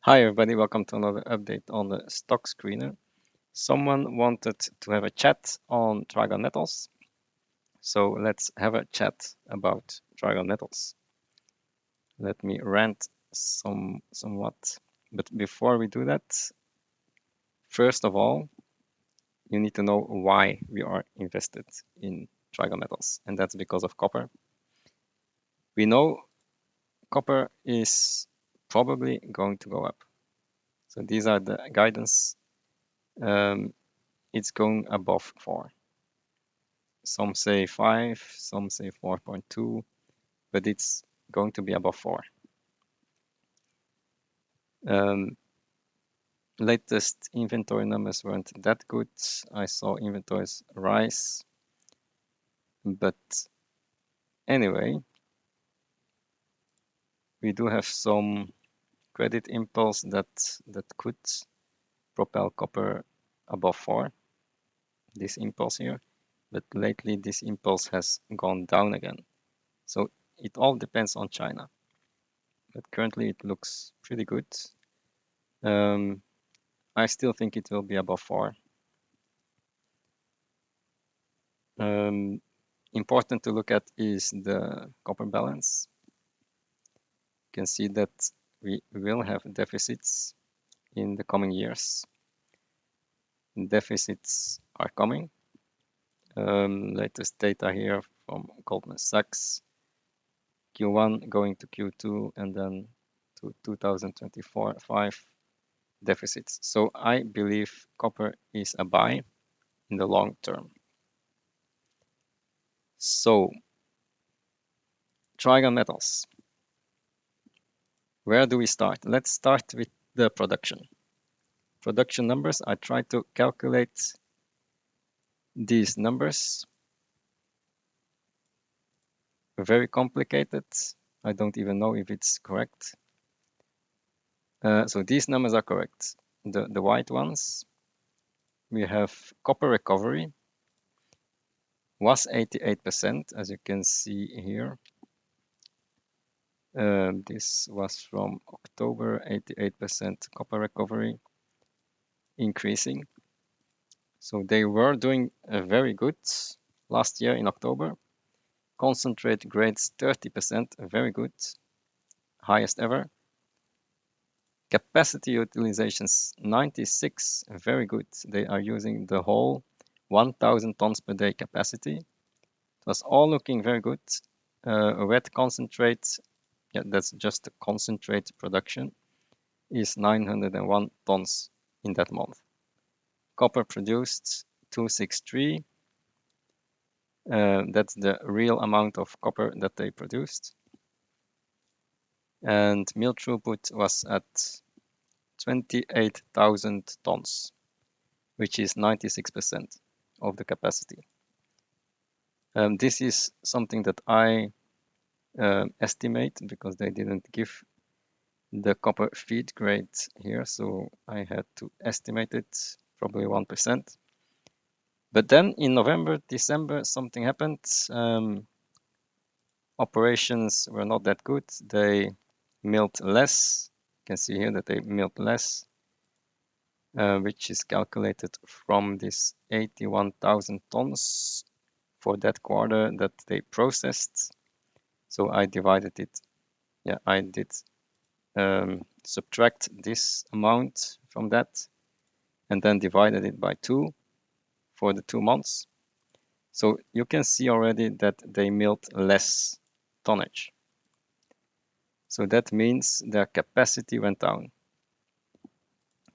Hi everybody, welcome to another update on the stock screener. Someone wanted to have a chat on Trigon metals, so let's have a chat about Trigon metals. Let me rant somewhat, but before we do that, first of all, you need to know why we are invested in Trigon metals, and that's because of copper. We know copper is probably going to go up. So these are the guidance. It's going above 4. Some say 5, some say 4.2, but it's going to be above 4. Latest inventory numbers weren't that good. I saw inventories rise. But anyway, we do have some credit impulse that could propel copper above 4, this impulse here. But lately this impulse has gone down again. So it all depends on China. But currently it looks pretty good. I still think it will be above 4. Important to look at is the copper balance. You can see that we will have deficits in the coming years. Deficits are coming. Latest data here from Goldman Sachs. Q1 going to Q2 and then to 2024-5 deficits. So I believe copper is a buy in the long term. So Trigon metals. Where do we start? Let's start with the production. Production numbers, I tried to calculate these numbers. Very complicated. I don't even know if it's correct. So these numbers are correct. The white ones, we have copper recovery was 88%, as you can see here. This was from October, 88% copper recovery, increasing. So they were doing very good last year in October. Concentrate grades 30%, very good, highest ever. Capacity utilizations 96, very good. They are using the whole 1000 tons per day capacity. It was all looking very good. Wet concentrate, yeah, that's just the concentrate production, is 901 tons in that month. Copper produced 263. That's the real amount of copper that they produced. And mill throughput was at 28,000 tons, which is 96% of the capacity. This is something that I estimate because they didn't give the copper feed grade here, so I had to estimate it, probably 1%. But then in November, December, something happened. Operations were not that good. They milled less. You can see here that they milled less, which is calculated from this 81,000 tons for that quarter that they processed. So I divided it. Yeah, I did subtract this amount from that and then divided it by 2 for the 2 months. So you can see already that they milled less tonnage. So that means their capacity went down.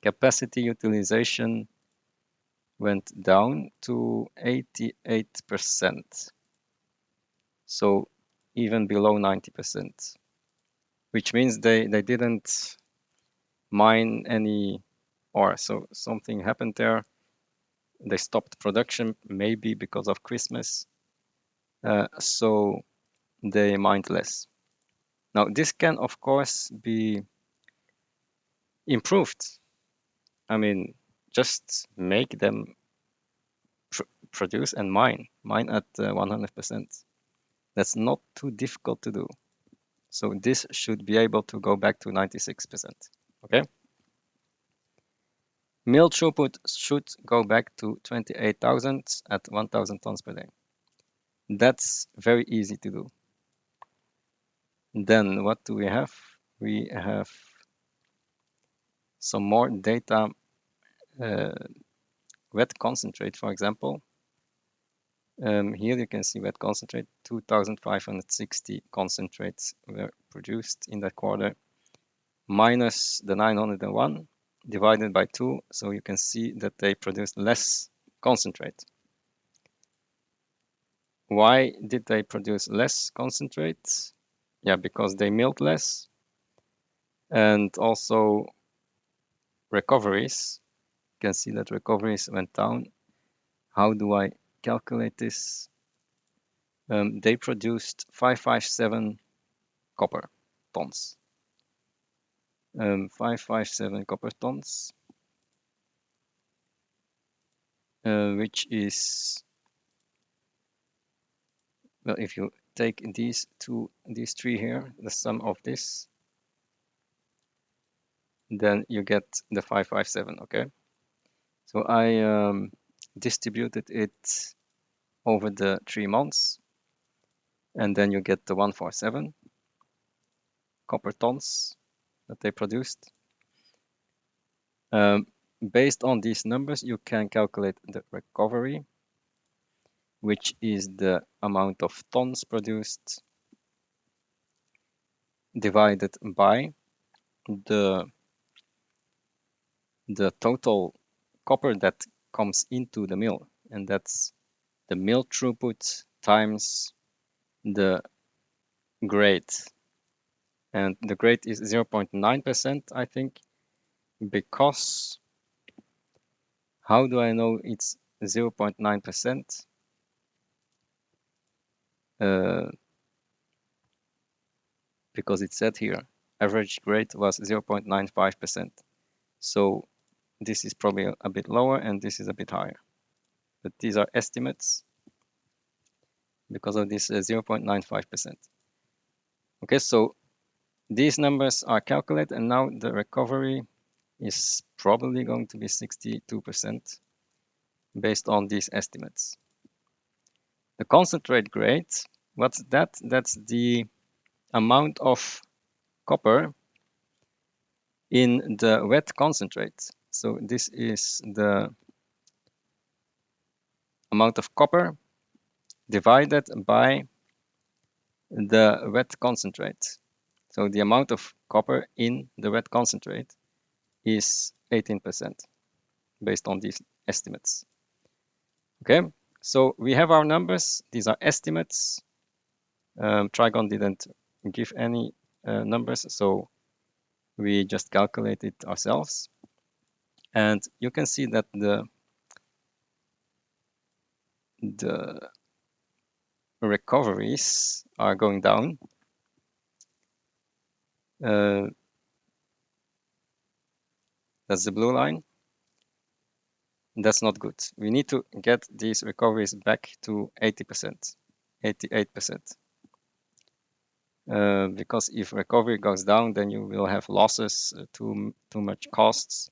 Capacity utilization went down to 88%. So even below 90%, which means they didn't mine any ore. So something happened there. They stopped production, maybe because of Christmas. So they mined less. Now, this can, of course, be improved. I mean, just make them produce and mine at 100%. That's not too difficult to do. So this should be able to go back to 96%, okay? Mill throughput should go back to 28,000 at 1,000 tons per day. That's very easy to do. Then what do we have? We have some more data, wet concentrate, for example. Here you can see wet concentrate, 2,560 concentrates were produced in that quarter, minus the 901 divided by 2, so you can see that they produced less concentrate. Why did they produce less concentrate? Yeah, because they milled less, and also recoveries. You can see that recoveries went down. How do I calculate this? They produced 557 copper tons. 557 copper tons, which is, well, if you take these three here, the sum of this, then you get the 557, okay? So I distributed it over the 3 months, and then you get the 147 copper tons that they produced. Based on these numbers, you can calculate the recovery, which is the amount of tons produced divided by the total copper that comes into the mill, and that's the mill throughput times the grade. And the grade is 0.9%, I think, because how do I know it's 0.9%? Because it said here, average grade was 0.95%. So this is probably a bit lower and this is a bit higher. But these are estimates because of this 0.95%. Okay, so these numbers are calculated, and now the recovery is probably going to be 62% based on these estimates. The concentrate grade, what's that? That's the amount of copper in the wet concentrate. So this is the amount of copper divided by the wet concentrate. So the amount of copper in the wet concentrate is 18% based on these estimates. Okay, so we have our numbers. These are estimates. Trigon didn't give any numbers, so we just calculate it ourselves. And you can see that the recoveries are going down. That's the blue line. That's not good. We need to get these recoveries back to 80%, 88%. Because if recovery goes down, then you will have losses, too much costs,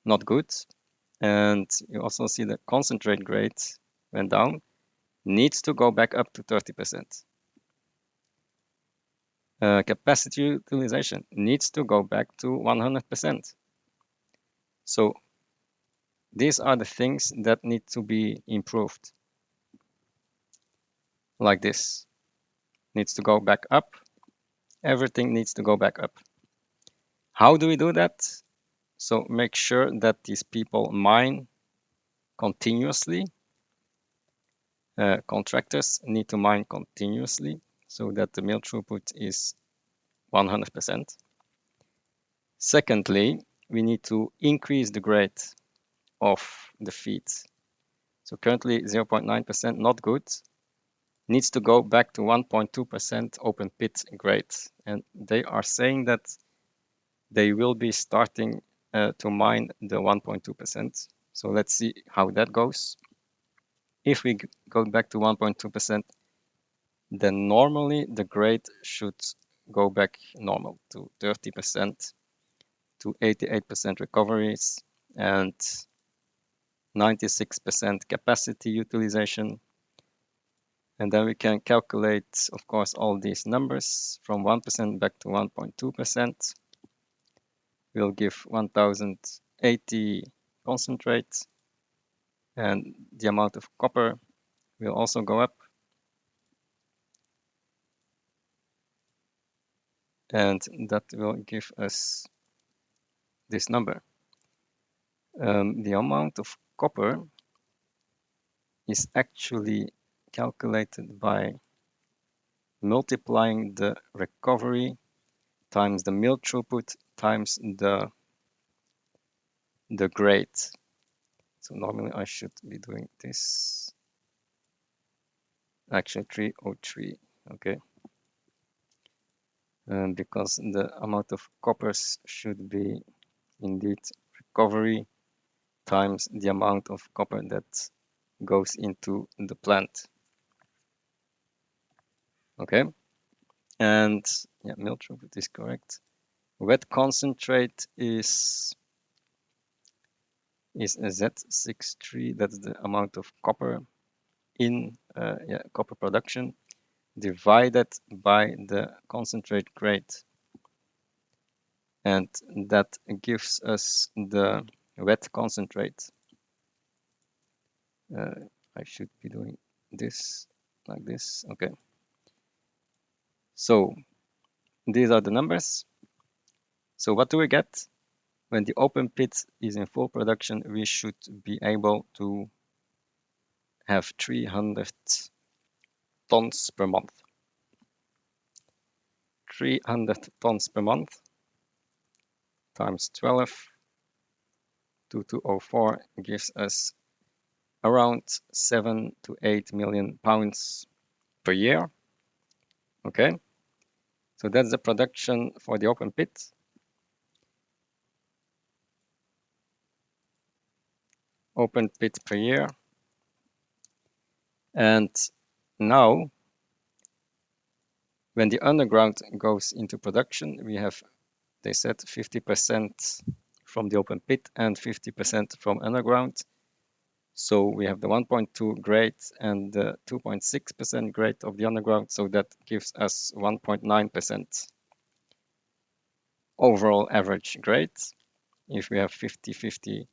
not good. And you also see the concentrate grade went down, needs to go back up to 30%. Capacity utilization needs to go back to 100%. So these are the things that need to be improved. Like this, needs to go back up. Everything needs to go back up. How do we do that? So make sure that these people mine continuously. Contractors need to mine continuously so that the mill throughput is 100%. Secondly, we need to increase the grade of the feed. So currently 0.9%, not good. Needs to go back to 1.2% open pit grade. And they are saying that they will be starting to mine the 1.2%. So let's see how that goes. If we go back to 1.2%, then normally the grade should go back normal to 30%, to 88% recoveries, and 96% capacity utilization. And then we can calculate, of course, all these numbers from 1% back to 1.2%. Will give 1080 concentrate, and the amount of copper will also go up. And that will give us this number. The amount of copper is actually calculated by multiplying the recovery times the mill throughput times the grade. So normally I should be doing this. Actually 303, okay. Because the amount of coppers should be indeed recovery times the amount of copper that goes into the plant. Okay, and yeah, mill throughput is correct. Wet concentrate is a Z63. That's the amount of copper in copper production divided by the concentrate grade, and that gives us the wet concentrate. I should be doing this like this. Okay, so these are the numbers. So what do we get? When the open pit is in full production, we should be able to have 300 tons per month. 300 tons per month times 12, 2204 gives us around 7 to 8 million pounds per year. Okay, so that's the production for the open pit. Open pit per year. And now, when the underground goes into production, we have, they said, 50% from the open pit and 50% from underground. So we have the 1.2 grade and the 2.6% grade of the underground. So that gives us 1.9% overall average grade. If we have 50-50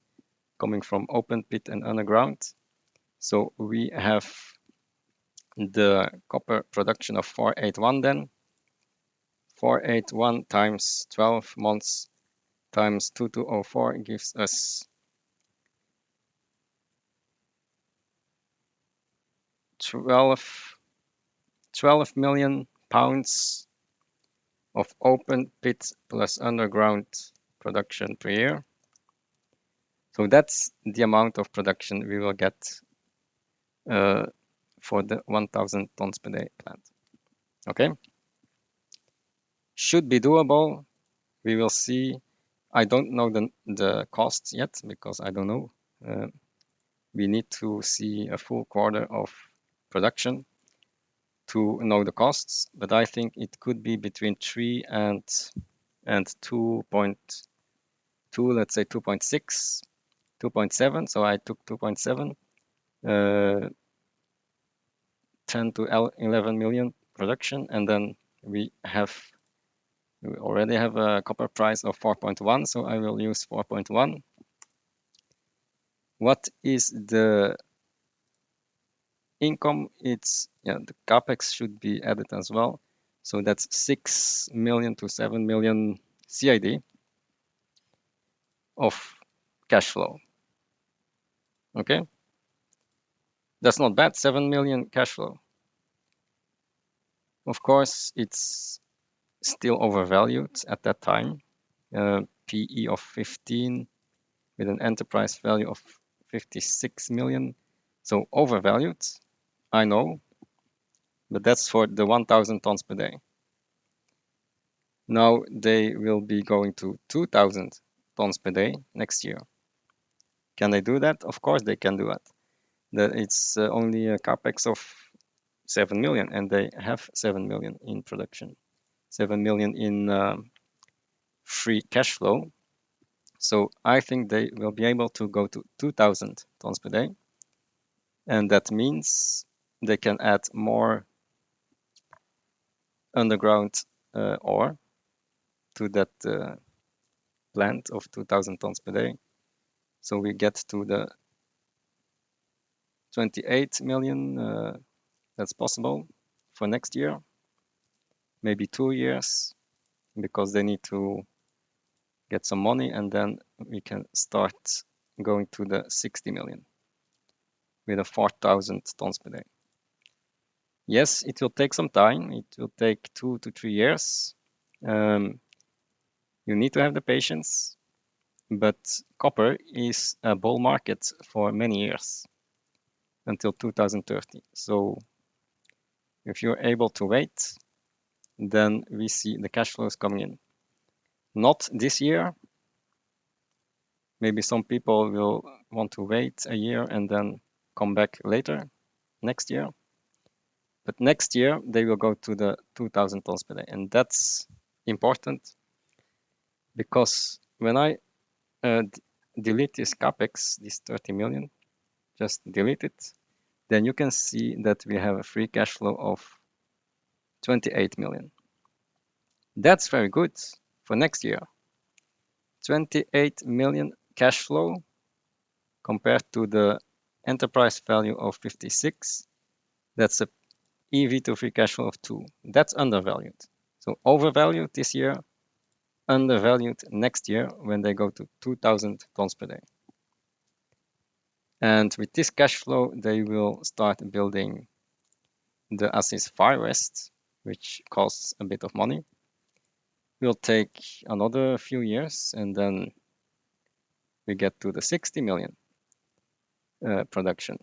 coming from open pit and underground. So we have the copper production of 481 then. 481 times 12 months times 2204 gives us 12 million pounds of open pit plus underground production per year. So that's the amount of production we will get for the 1000 tons per day plant. Okay, should be doable. We will see. I don't know the costs yet because I don't know. We need to see a full quarter of production to know the costs, but I think it could be between 3 and 2.2, let's say 2.6, 2.7. So I took 2.7, 10 to 11 million production, and then we already have a copper price of 4.1, so I will use 4.1. What is the income? It's the capex should be added as well, so that's 6 million to 7 million CID of cash flow. Okay, that's not bad. 7 million cash flow. Of course, it's still overvalued at that time. PE of 15 with an enterprise value of 56 million. So overvalued, I know, but that's for the 1000 tons per day. Now they will be going to 2000 tons per day next year. Can they do that? Of course they can do that. It's only a capex of 7 million, and they have 7 million in production, 7 million in free cash flow. So I think they will be able to go to 2,000 tons per day. And that means they can add more underground ore to that plant of 2,000 tons per day. So we get to the 28 million. That's possible for next year, maybe 2 years, because they need to get some money, and then we can start going to the 60 million with a 4,000 tons per day. Yes, it will take some time. It will take 2 to 3 years. You need to have the patience, but copper is a bull market for many years until 2030. So if you're able to wait, then we see the cash flows coming in. Not this year. Maybe some people will want to wait a year and then come back later, next year. But next year, they will go to the 2,000 tons per day. And that's important because when I delete this capex, this 30 million, just delete it, then you can see that we have a free cash flow of 28 million. That's very good for next year. 28 million cash flow compared to the enterprise value of 56. That's a EV to free cash flow of 2. That's undervalued. So overvalued this year, undervalued next year when they go to 2,000 tons per day. And with this cash flow, they will start building the Assis Far West, which costs a bit of money. Will take another few years, and then we get to the 60 million production.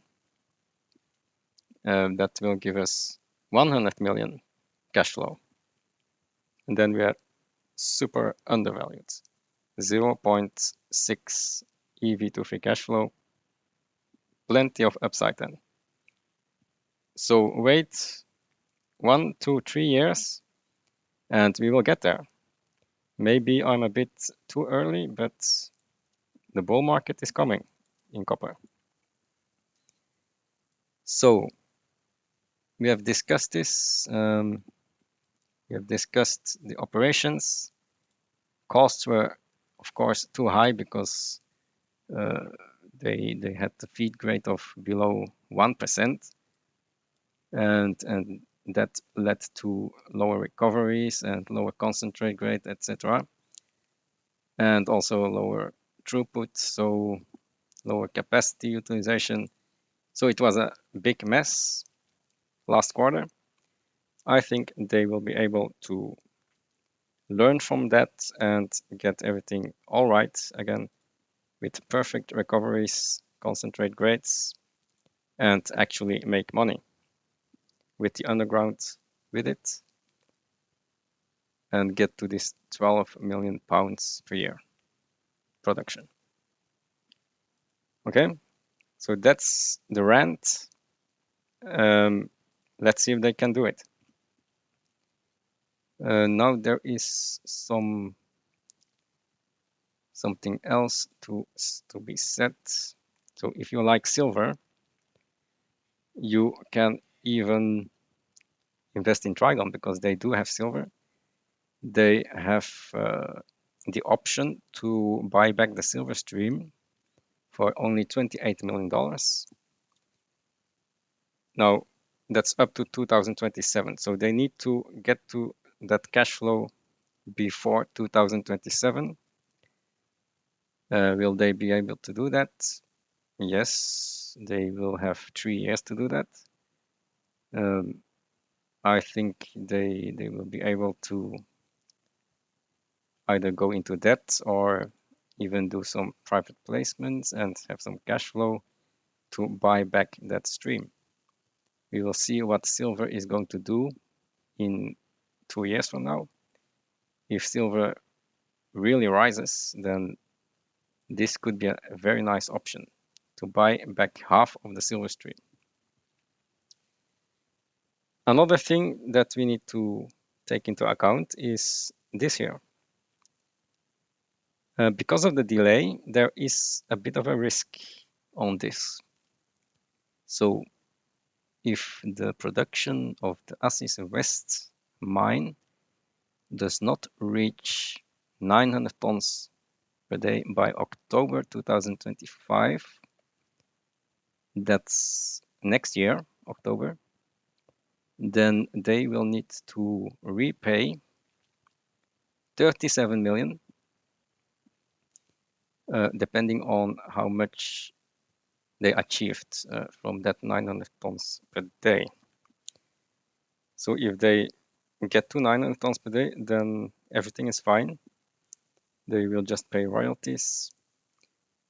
That will give us 100 million cash flow. And then we are super undervalued. 0.6 EV to free cash flow. Plenty of upside then. So wait 1, 2, 3 years and we will get there. Maybe I'm a bit too early, but the bull market is coming in copper. So we have discussed this. We have discussed the operations. Costs were, of course, too high because they had the feed grade of below 1%, and that led to lower recoveries and lower concentrate grade, etc., and also lower throughput, so lower capacity utilization. So it was a big mess last quarter. I think they will be able to learn from that and get everything all right again with perfect recoveries, concentrate grades, and actually make money with the underground with it and get to this 12 million pounds per year production. Okay, so that's the rant. Let's see if they can do it. Now there is something else to be said. So if you like silver, you can even invest in Trigon because they do have silver. They have the option to buy back the silver stream for only $28 million. Now, that's up to 2027. So they need to get to that cash flow before 2027. Will they be able to do that? Yes, they will have 3 years to do that. I think they will be able to either go into debt or even do some private placements and have some cash flow to buy back that stream. We will see what silver is going to do in 2 years from now. If silver really rises, then this could be a very nice option to buy back half of the silver stream. Another thing that we need to take into account is this here. Because of the delay, there is a bit of a risk on this. So if the production of the Assis West mine does not reach 900 tons per day by October 2025, that's next year, October, then they will need to repay 37 million, depending on how much they achieved from that 900 tons per day. So if they get to 900 tons per day, then everything is fine. They will just pay royalties.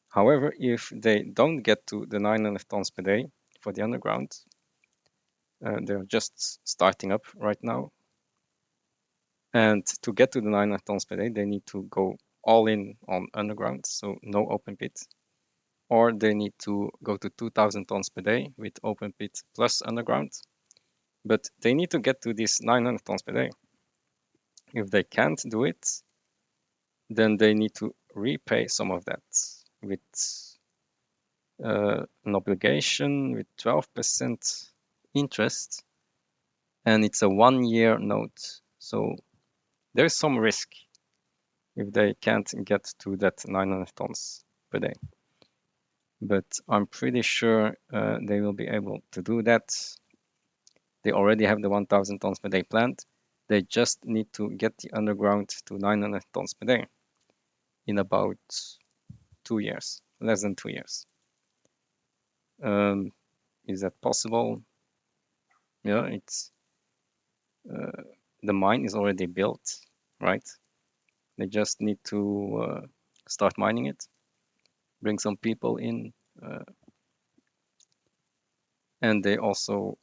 However, if they don't get to the 900 tons per day for the underground, they're just starting up right now. And to get to the 900 tons per day, they need to go all in on underground, so no open pit. Or they need to go to 2000 tons per day with open pit plus underground. But they need to get to this 900 tons per day. If they can't do it, then they need to repay some of that with an obligation with 12% interest, and it's a 1-year note. So there's some risk if they can't get to that 900 tons per day. But I'm pretty sure they will be able to do that. They already have the 1000 tons per day planned. They just need to get the underground to 900 tons per day in about 2 years, less than 2 years. Is that possible? Yeah, it's the mine is already built, right? They just need to start mining it, bring some people in, and they also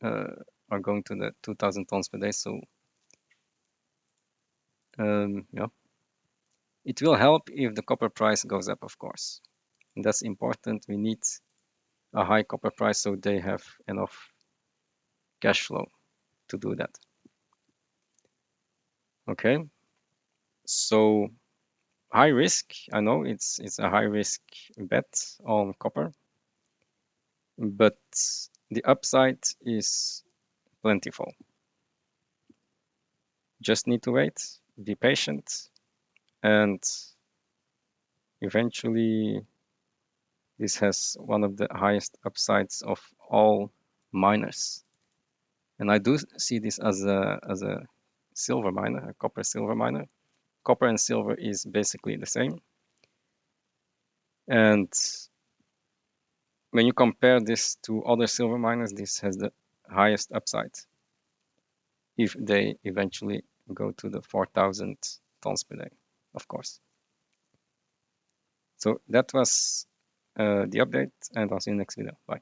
are going to the 2000 tons per day. So yeah, it will help if the copper price goes up, of course. And that's important. We need a high copper price so they have enough cash flow to do that. Okay, so high risk. I know it's a high risk bet on copper, but the upside is plentiful. Just need to wait, be patient, and eventually this has one of the highest upsides of all miners. And I do see this as a silver miner, a copper silver miner. Copper and silver is basically the same. And when you compare this to other silver miners, this has the highest upside if they eventually go to the 4000 tons per day, of course. So that was the update, and I'll see you next video. Bye.